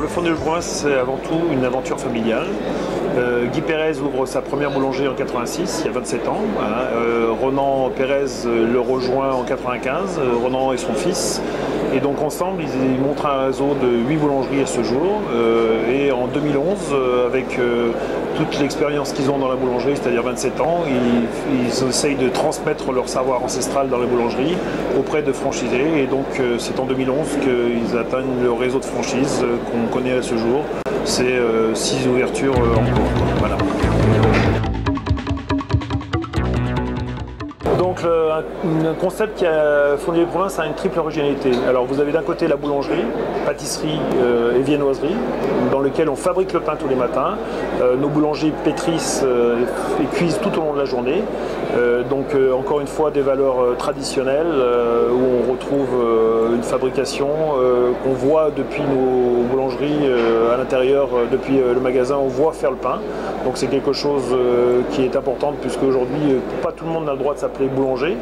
le Fontenay le Provins, c'est avant tout une aventure familiale. Guy Pérez ouvre sa première boulangerie en 86, il y a 27 ans. Ronan Pérez le rejoint en 95, Ronan et son fils. Et donc ensemble, ils montrent un réseau de 8 boulangeries à ce jour. Et en 2011, avec toute l'expérience qu'ils ont dans la boulangerie, c'est-à-dire 27 ans, ils essayent de transmettre leur savoir ancestral dans les boulangeries auprès de franchisés. Et donc c'est en 2011 qu'ils atteignent le réseau de franchise qu'on connaît à ce jour. C'est 6 ouvertures en cours. Voilà. Donc un concept qui a Fontenay le Provins a une triple originalité. Alors vous avez d'un côté la boulangerie, pâtisserie et viennoiserie, dans lequel on fabrique le pain tous les matins. Nos boulangers pétrissent et cuisent tout au long de la journée. Donc encore une fois des valeurs traditionnelles où on retrouve une fabrication qu'on voit depuis nos boulangeries à l'intérieur, depuis le magasin, on voit faire le pain. Donc c'est quelque chose qui est important puisque aujourd'hui pas tout le monde a le droit de s'appeler boulanger.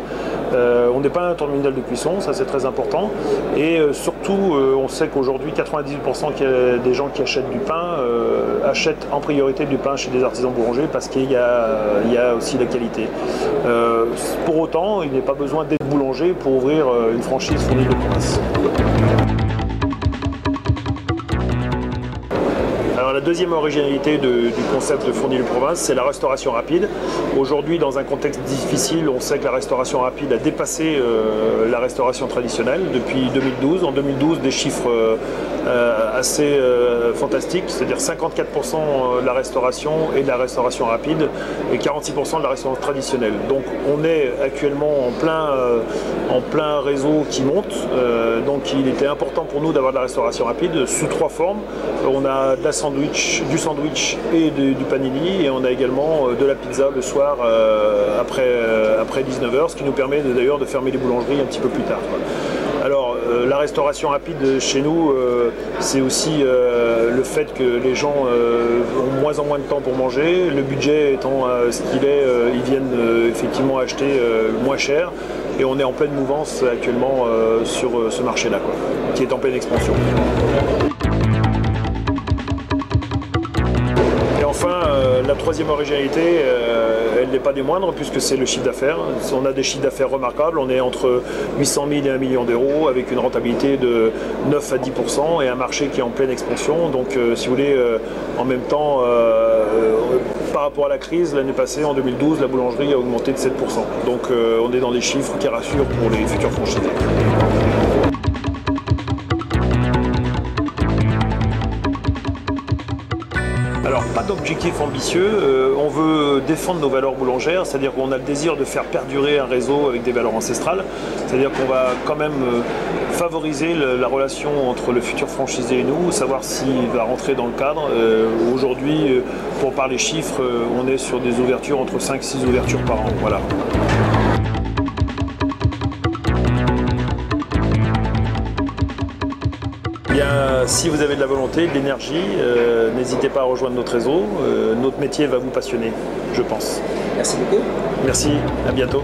On n'est pas un terminal de cuisson, ça c'est très important. Et surtout on sait qu'aujourd'hui 98% des gens qui achètent du pain achètent en priorité du pain chez des artisans boulangers parce qu'il y a aussi la qualité. Pour autant, il n'est pas besoin d'être boulanger pour ouvrir une franchise Fontenay le Provins. Alors la deuxième originalité du concept de Fontenay le Provins, c'est la restauration rapide. Aujourd'hui, dans un contexte difficile, on sait que la restauration rapide a dépassé la restauration traditionnelle depuis 2012. En 2012, des chiffres assez fantastiques, c'est-à-dire 54% de la restauration et de la restauration rapide et 46% de la restauration traditionnelle. Donc on est actuellement en plein réseau qui monte. Donc il était important pour nous d'avoir de la restauration rapide sous 3 formes. On a du sandwich et du panini, et on a également de la pizza le soir après 19h, ce qui nous permet d'ailleurs de fermer les boulangeries un petit peu plus tard. Alors la restauration rapide chez nous, c'est aussi le fait que les gens ont moins en moins de temps pour manger. Le budget étant ce qu'il est, ils viennent effectivement acheter moins cher. Et on est en pleine mouvance actuellement sur ce marché-là, qui est en pleine expansion. Et enfin, la troisième originalité, elle n'est pas des moindres puisque c'est le chiffre d'affaires. On a des chiffres d'affaires remarquables, on est entre 800 000 et 1 million d'euros avec une rentabilité de 9 à 10% et un marché qui est en pleine expansion. Donc si vous voulez, en même temps, par rapport à la crise, l'année passée, en 2012, la boulangerie a augmenté de 7%. Donc on est dans des chiffres qui rassurent pour les futurs franchisés. Alors, pas d'objectif ambitieux, on veut défendre nos valeurs boulangères, c'est-à-dire qu'on a le désir de faire perdurer un réseau avec des valeurs ancestrales, c'est-à-dire qu'on va quand même favoriser la relation entre le futur franchisé et nous, savoir s'il va rentrer dans le cadre. Aujourd'hui, pour parler chiffres, on est sur des ouvertures entre 5 et 6 ouvertures par an. Voilà. Bien, si vous avez de la volonté, de l'énergie, n'hésitez pas à rejoindre notre réseau. Notre métier va vous passionner, je pense. Merci beaucoup. Merci, à bientôt.